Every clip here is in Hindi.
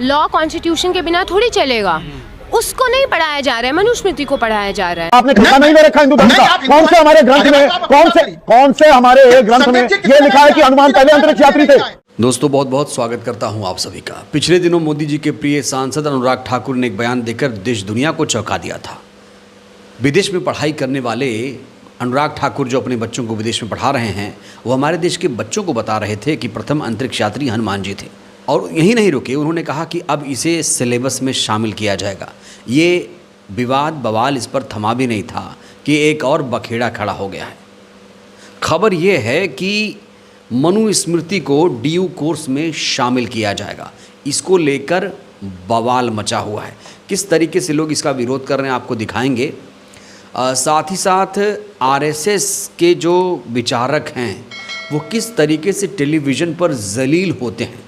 लॉ कॉन्स्टिट्यूशन के बिना थोड़ी चलेगा। उसको नहीं पढ़ाया जा रहा है, मनुस्मृति को पढ़ाया जा रहा है। आपने खिस्सा नहीं दे रखा हिंदू धर्म का? कौन से हमारे ग्रंथ में, कौन से हमारे ग्रंथ में ये लिखा है कि हनुमान पहले अंतरिक्ष यात्री थे? दोस्तों बहुत बहुत स्वागत करता हूं आप सभी का। पिछले दिनों मोदी जी के प्रिय सांसद अनुराग ठाकुर ने एक बयान देकर देश दुनिया को चौंका दिया था। विदेश में पढ़ाई करने वाले अनुराग ठाकुर जो अपने बच्चों को विदेश में पढ़ा रहे हैं, वो हमारे देश के बच्चों को बता रहे थे कि प्रथम अंतरिक्ष यात्री हनुमान जी थे। और यहीं नहीं रुके, उन्होंने कहा कि अब इसे सिलेबस में शामिल किया जाएगा। ये विवाद बवाल इस पर थमा भी नहीं था कि एक और बखेड़ा खड़ा हो गया है। खबर ये है कि मनुस्मृति को डीयू कोर्स में शामिल किया जाएगा। इसको लेकर बवाल मचा हुआ है। किस तरीके से लोग इसका विरोध कर रहे हैं आपको दिखाएंगे। साथ ही साथ आरएसएस के जो विचारक हैं वो किस तरीके से टेलीविज़न पर जलील होते हैं,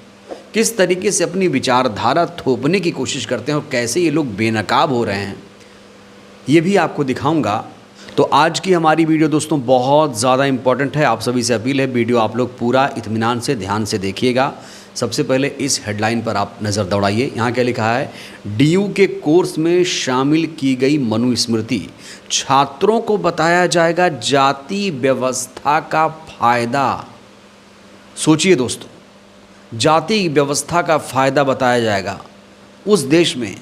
किस तरीके से अपनी विचारधारा थोपने की कोशिश करते हैं और कैसे ये लोग बेनकाब हो रहे हैं, ये भी आपको दिखाऊंगा। तो आज की हमारी वीडियो दोस्तों बहुत ज़्यादा इम्पॉर्टेंट है। आप सभी से अपील है वीडियो आप लोग पूरा इत्मीनान से ध्यान से देखिएगा। सबसे पहले इस हेडलाइन पर आप नज़र दौड़ाइए। यहाँ क्या लिखा है, डीयू के कोर्स में शामिल की गई मनुस्मृति, छात्रों को बताया जाएगा जाति व्यवस्था का फ़ायदा। सोचिए दोस्तों, जाति व्यवस्था का फ़ायदा बताया जाएगा उस देश में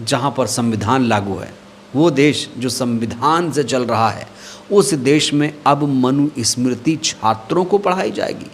जहाँ पर संविधान लागू है। वो देश जो संविधान से चल रहा है, उस देश में अब मनुस्मृति छात्रों को पढ़ाई जाएगी।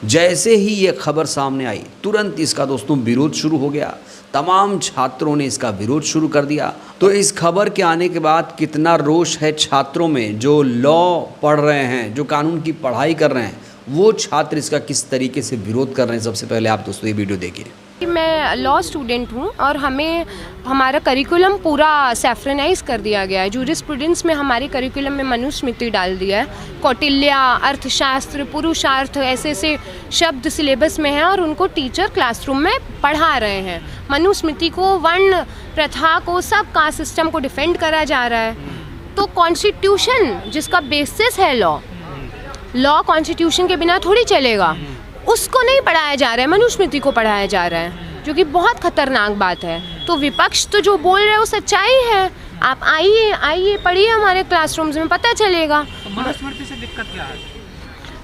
जैसे ही ये खबर सामने आई, तुरंत इसका दोस्तों विरोध शुरू हो गया। तमाम छात्रों ने इसका विरोध शुरू कर दिया। तो इस खबर के आने के बाद कितना रोष है छात्रों में, जो लॉ पढ़ रहे हैं, जो कानून की पढ़ाई कर रहे हैं, वो छात्र इसका किस तरीके से विरोध कर रहे हैं। सबसे पहले आप दोस्तों ये वीडियो देखिए। मैं लॉ स्टूडेंट हूँ और हमारा करिकुलम पूरा सैफ्रनाइज कर दिया गया है। जूरिस्प्रूडेंस में हमारे करिकुलम में मनुस्मृति डाल दिया है। कौटिल्य, अर्थशास्त्र, पुरुषार्थ, ऐसे ऐसे शब्द सिलेबस में हैं और उनको टीचर क्लासरूम में पढ़ा रहे हैं। मनुस्मृति को, वर्ण प्रथा को, सब कास्ट सिस्टम को डिफेंड करा जा रहा है। तो कॉन्स्टिट्यूशन जिसका बेसिस है लॉ कॉन्स्टिट्यूशन के बिना थोड़ी चलेगा। उसको नहीं पढ़ाया जा रहा है, मनुस्मृति को पढ़ाया जा रहा है, जो कि बहुत खतरनाक बात है। तो विपक्ष तो जो बोल रहे हैं वो सच्चाई है। आप आइए पढ़िए हमारे क्लासरूम्स में, पता चलेगा। मनुस्मृति से दिक्कत क्या है?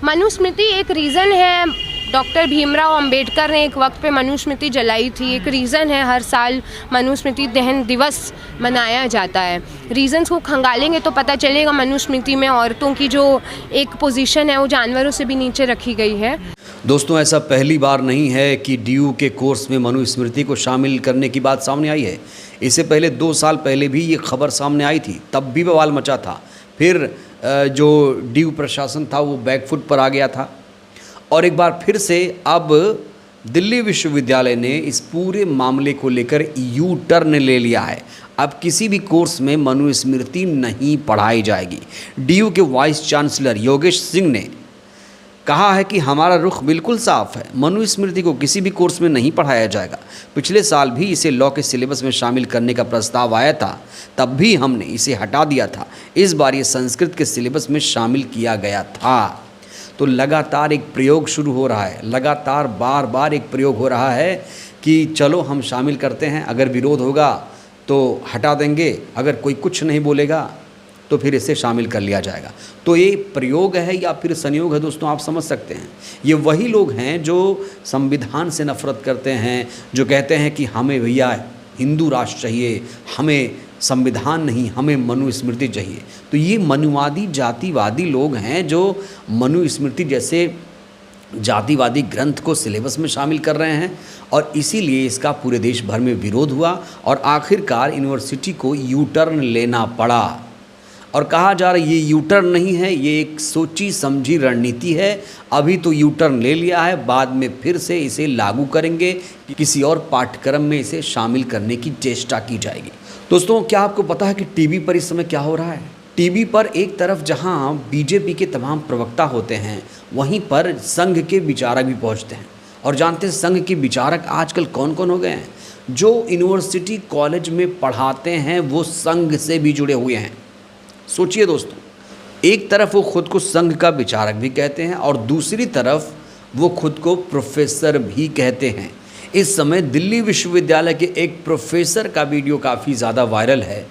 मनुस्मृति एक रीज़न है। डॉक्टर भीमराव अंबेडकर ने एक वक्त पे मनुस्मृति जलाई थी। एक रीज़न है, हर साल मनुस्मृति दहन दिवस मनाया जाता है। रीज़न्स को खंगालेंगे तो पता चलेगा मनुस्मृति में औरतों की जो एक पोजीशन है वो जानवरों से भी नीचे रखी गई है। दोस्तों ऐसा पहली बार नहीं है कि डीयू के कोर्स में मनुस्मृति को शामिल करने की बात सामने आई है। इससे पहले 2 साल पहले भी ये खबर सामने आई थी, तब भी बवाल मचा था। फिर जो डीयू प्रशासन था वो बैकफुट पर आ गया था और एक बार फिर से अब दिल्ली विश्वविद्यालय ने इस पूरे मामले को लेकर यू टर्न ले लिया है। अब किसी भी कोर्स में मनुस्मृति नहीं पढ़ाई जाएगी। डीयू के वाइस चांसलर योगेश सिंह ने कहा है कि हमारा रुख बिल्कुल साफ है, मनुस्मृति को किसी भी कोर्स में नहीं पढ़ाया जाएगा। पिछले साल भी इसे लॉ के सिलेबस में शामिल करने का प्रस्ताव आया था, तब भी हमने इसे हटा दिया था। इस बार ये संस्कृत के सिलेबस में शामिल किया गया था। तो लगातार एक प्रयोग शुरू हो रहा है, लगातार बार बार एक प्रयोग हो रहा है कि चलो हम शामिल करते हैं, अगर विरोध होगा तो हटा देंगे, अगर कोई कुछ नहीं बोलेगा तो फिर इसे शामिल कर लिया जाएगा। तो ये प्रयोग है या फिर संयोग है दोस्तों, आप समझ सकते हैं। ये वही लोग हैं जो संविधान से नफरत करते हैं, जो कहते हैं कि हमें भैया हिंदू राष्ट्र चाहिए, हमें संविधान नहीं, हमें मनुस्मृति चाहिए। तो ये मनुवादी जातिवादी लोग हैं जो मनुस्मृति जैसे जातिवादी ग्रंथ को सिलेबस में शामिल कर रहे हैं और इसीलिए इसका पूरे देश भर में विरोध हुआ और आखिरकार यूनिवर्सिटी को यू टर्न लेना पड़ा। और कहा जा रहा है ये यू टर्न नहीं है, ये एक सोची समझी रणनीति है। अभी तो यू टर्न ले लिया है, बाद में फिर से इसे लागू करेंगे, किसी और पाठ्यक्रम में इसे शामिल करने की चेष्टा की जाएगी। दोस्तों क्या आपको पता है कि टीवी पर इस समय क्या हो रहा है? टीवी पर एक तरफ जहां बीजेपी के तमाम प्रवक्ता होते हैं, वहीं पर संघ के विचारक भी पहुंचते हैं। और जानते हैं संघ के विचारक आजकल कौन कौन हो गए हैं? जो यूनिवर्सिटी कॉलेज में पढ़ाते हैं वो संघ से भी जुड़े हुए हैं। सोचिए दोस्तों, एक तरफ वो खुद को संघ का विचारक भी कहते हैं और दूसरी तरफ वो खुद को प्रोफेसर भी कहते हैं। इस समय दिल्ली विश्वविद्यालय के एक प्रोफेसर का वीडियो काफ़ी ज़्यादा वायरल है।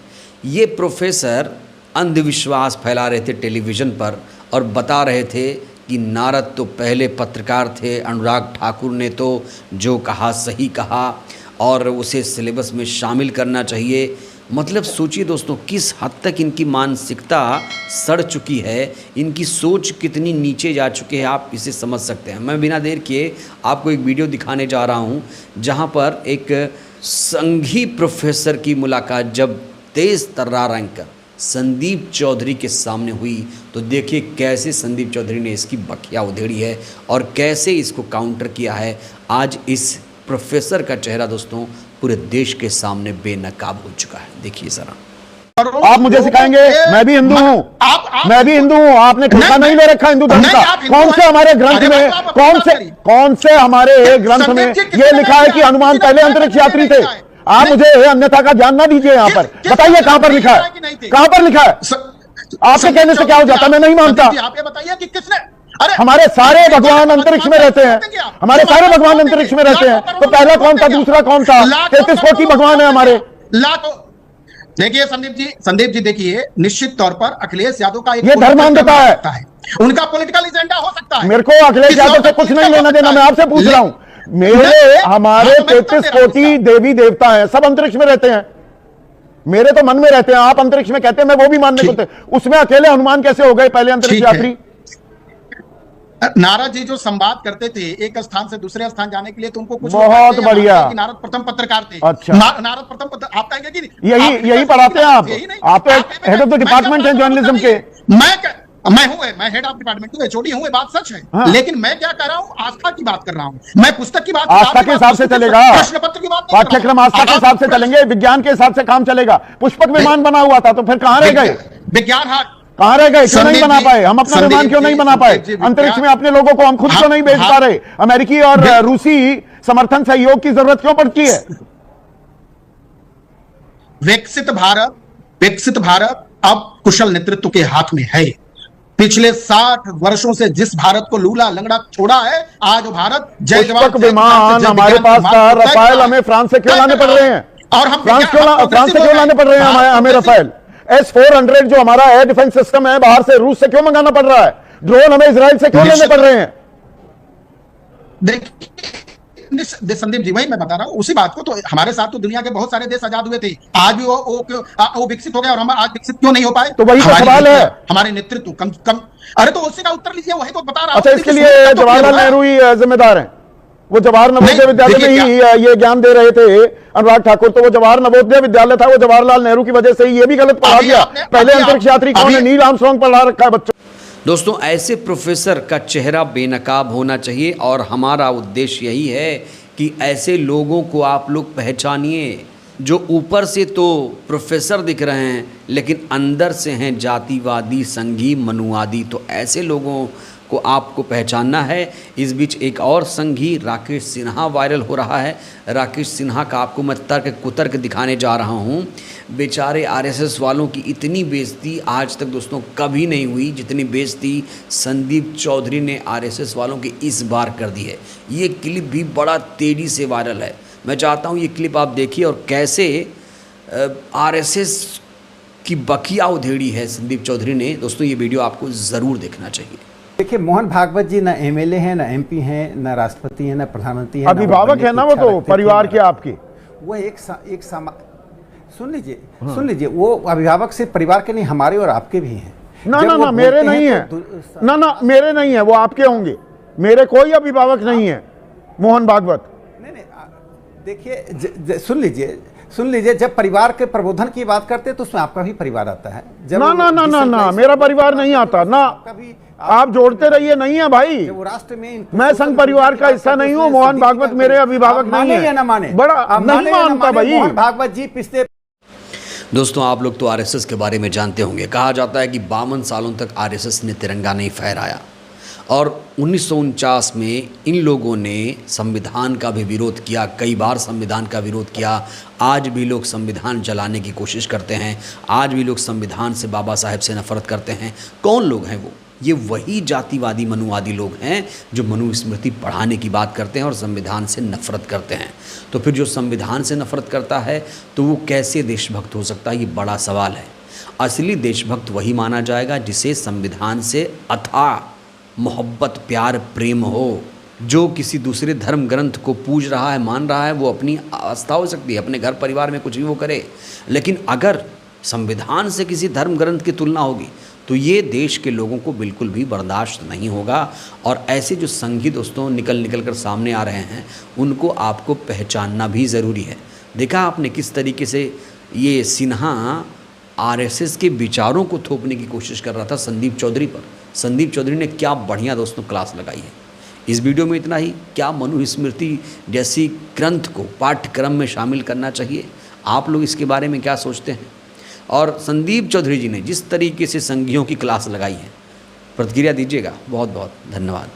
ये प्रोफेसर अंधविश्वास फैला रहे थे टेलीविज़न पर और बता रहे थे कि नारद तो पहले पत्रकार थे, अनुराग ठाकुर ने तो जो कहा सही कहा और उसे सिलेबस में शामिल करना चाहिए। मतलब सोचिए दोस्तों किस हद तक इनकी मानसिकता सड़ चुकी है, इनकी सोच कितनी नीचे जा चुकी है, आप इसे समझ सकते हैं। मैं बिना देर किए आपको एक वीडियो दिखाने जा रहा हूं जहां पर एक संघी प्रोफेसर की मुलाकात जब तेज़ तर्रार एंकर संदीप चौधरी के सामने हुई तो देखिए कैसे संदीप चौधरी ने इसकी बखिया उधेड़ी है और कैसे इसको काउंटर किया है। आज इस प्रोफेसर का चेहरा दोस्तों पूरे देश के सामने बेनकाब हो चुका है। देखिए जरा। आप मुझे सिखाएंगे? मैं भी हिंदू हूँ, मैं भी हिंदू हूँ। आपने ठेका नहीं ले रखा हिंदू धर्म का। कौन से हमारे ग्रंथ में, कौन से हमारे ग्रंथ में ये लिखा है कि हनुमान पहले अंतरिक्ष यात्री थे? आप मुझे अन्यथा का ज्ञान ना दीजिए। यहाँ पर बताइए कहां पर लिखा है, कहां पर लिखा है? आपके कहने से क्या हो जाता? मैं नहीं मानता। आप ये बताइए कि किसने, हमारे सारे भगवान अंतरिक्ष में रहते हैं, हमारे सारे भगवान अंतरिक्ष में रहते हैं। तो पहला कौन था, दूसरा कौन था? 33 कोटि भगवान है हमारे। लाखों। देखिए संदीप जी देखिए, निश्चित तौर पर अखिलेश यादव का ये धर्मांधता है, उनका पॉलिटिकल एजेंडा हो सकता है। मेरे को अखिलेश यादव से कुछ नहीं लेना देना। मैं आपसे पूछ रहा हूं, मेरे हमारे 33 कोटि देवी देवता हैं, सब अंतरिक्ष में रहते हैं, मेरे तो मन में रहते हैं। आप अंतरिक्ष में कहते हैं, मैं वो भी मानने को थे। उसमें अकेले हनुमान कैसे हो गए पहले अंतरिक्ष यात्री? नारद जी जो संवाद करते थे एक स्थान से दूसरे स्थान जाने के लिए, तो उनको कुछ बहुत बढ़िया नारद प्रथम पत्रकार थे। अच्छा, नारद प्रथम आप कहेंगे कि यही पढ़ाते हैं आप हेड ऑफ द डिपार्टमेंट हैं जर्नलिज्म के। मैं हेड ऑफ डिपार्टमेंट हूं, एचओडी हूं, ये बात सच है। हाँ। लेकिन मैं क्या कर रहा हूं, आस्था की बात कर रहा हूं। मैं पुस्तक की बात, आस्था के हिसाब से चलेगा, प्रश्न पत्र की बात, पाठ्यक्रम आस्था के हिसाब से चलेंगे, विज्ञान के हिसाब से काम चलेगा। पुष्पक विमान बना हुआ था तो फिर कहां रह गए? विज्ञान हाट कहां रह गए? क्यों नहीं बना पाए? हम अपना विमान क्यों नहीं बना पाए? अंतरिक्ष में अपने लोगों को हम खुद क्यों नहीं भेज पा रहे? अमेरिकी और रूसी समर्थन सहयोग की जरूरत क्यों पड़ती है? विकसित भारत अब कुशल नेतृत्व के हाथ में है। पिछले 60 वर्षों से जिस भारत को लूला लंगड़ा छोड़ा है, आज वो भारत जय जवान विमान हमारे पास था। रफाल हमें फ्रांस से क्यों लाने पड़ रहे हैं? और हम फ्रांस से क्यों लाने पड़ रहे हैं हमें रफाल? S-400 जो हमारा एयर डिफेंस सिस्टम है, बाहर से रूस से क्यों मंगाना पड़ रहा है? ड्रोन हमें इजराइल से क्यों लेने पड़ रहे हैं? देखिए संदीप जी, वही मैं बता रहा हूं उसी बात को। तो हमारे साथ तो दुनिया के बहुत सारे देश आजाद हुए थे, आज भी वो विकसित हो गए और हम आज विकसित क्यों नहीं हो पाए? तो वही तो सवाल है। हमारे नेतृत्व कम। अरे तो उसी का उत्तर लीजिए, वही तो बता रहा हूं। अच्छा, इसके लिए जवाहरलाल नेहरू ही जिम्मेदार हैं। वो जवाहर नवोदय विद्यालय में ही ये ज्ञान दे रहे थे अनुराग ठाकुर। तो वो जवाहर नवोदय विद्यालय था, वो जवाहरलाल नेहरू की वजह से ये भी गलत पढ़ा दिया। पहले अंतरिक्ष यात्री कौन है? नील आर्मस्ट्रांग पढ़ा रखा है बच्चों। दोस्तों ऐसे प्रोफेसर का चेहरा बेनकाब होना चाहिए और हमारा उद्देश्य यही है कि ऐसे लोगों को आप लोग पहचानिए जो ऊपर से तो प्रोफेसर दिख रहे हैं लेकिन अंदर से हैं जातिवादी, संघी, मनुवादी। तो ऐसे लोगों को आपको पहचानना है। इस बीच एक और संघी राकेश सिन्हा वायरल हो रहा है। राकेश सिन्हा का आपको मैं तर्क कुतर्क दिखाने जा रहा हूं। बेचारे आरएसएस वालों की इतनी बेइज्जती आज तक दोस्तों कभी नहीं हुई जितनी बेइज्जती संदीप चौधरी ने आरएसएस वालों की इस बार कर दी है। ये क्लिप भी बड़ा तेज़ी से वायरल है। मैं चाहता हूँ ये क्लिप आप देखिए और कैसे आरएसएस की बखिया उधेड़ी है संदीप चौधरी ने। दोस्तों ये वीडियो आपको ज़रूर देखना चाहिए। देखिए, मोहन भागवत जी ना एमएलए हैं, ना एमपी हैं, ना राष्ट्रपति हैं, ना प्रधानमंत्री हैं, अभिभावक है ना वो तो परिवार के आपके। वो सुन लीजिए, वो अभिभावक सिर्फ परिवार के नहीं, हमारे और आपके भी हैं। ना मेरे नहीं है, ना मेरे नहीं है, वो आपके होंगे। मेरे कोई अभिभावक नहीं है मोहन भागवत। नहीं, देखिए सुन लीजिए, जब परिवार के प्रबोधन की बात करते हैं तो उसमें आपका भी परिवार आता है। ना मेरा परिवार नहीं आता ना। कभी आप जोड़ते रहिए, नहीं है भाई। वो राष्ट्र में मैं संघ परिवार का हिस्सा नहीं हूँ। मोहन भागवत मेरे अभिभावक नहीं है। ना माने, बड़ा नहीं मानता भाई। मोहन भागवत जी पिछले दोस्तों आप लोग तो आरएसएस के बारे में जानते होंगे। कहा जाता है कि 52 सालों तक आरएसएस ने तिरंगा नहीं फहराया और 1949 में इन लोगों ने संविधान का भी विरोध किया, कई बार संविधान का विरोध किया। आज भी लोग संविधान जलाने की कोशिश करते हैं, आज भी लोग संविधान से, बाबा साहेब से नफरत करते हैं। कौन लोग हैं वो? ये वही जातिवादी मनुवादी लोग हैं जो मनुस्मृति पढ़ाने की बात करते हैं और संविधान से नफरत करते हैं। तो फिर जो संविधान से नफरत करता है तो वो कैसे देशभक्त हो सकता है, ये बड़ा सवाल है। असली देशभक्त वही माना जाएगा जिसे संविधान से अथाह मोहब्बत प्यार प्रेम हो। जो किसी दूसरे धर्म ग्रंथ को पूज रहा है, मान रहा है, वो अपनी आस्था हो सकती है, अपने घर परिवार में कुछ भी वो करे, लेकिन अगर संविधान से किसी धर्म ग्रंथ की तुलना होगी तो ये देश के लोगों को बिल्कुल भी बर्दाश्त नहीं होगा। और ऐसे जो संघी दोस्तों निकल कर सामने आ रहे हैं उनको आपको पहचानना भी ज़रूरी है। देखा आपने किस तरीके से ये सिन्हा आरएसएस के विचारों को थोपने की कोशिश कर रहा था संदीप चौधरी पर। संदीप चौधरी ने क्या बढ़िया दोस्तों क्लास लगाई है। इस वीडियो में इतना ही। क्या मनुस्मृति जैसी ग्रंथ को पाठ्यक्रम में शामिल करना चाहिए? आप लोग इसके बारे में क्या सोचते हैं? और संदीप चौधरी जी ने जिस तरीके से संघियों की क्लास लगाई है, प्रतिक्रिया दीजिएगा। बहुत बहुत धन्यवाद।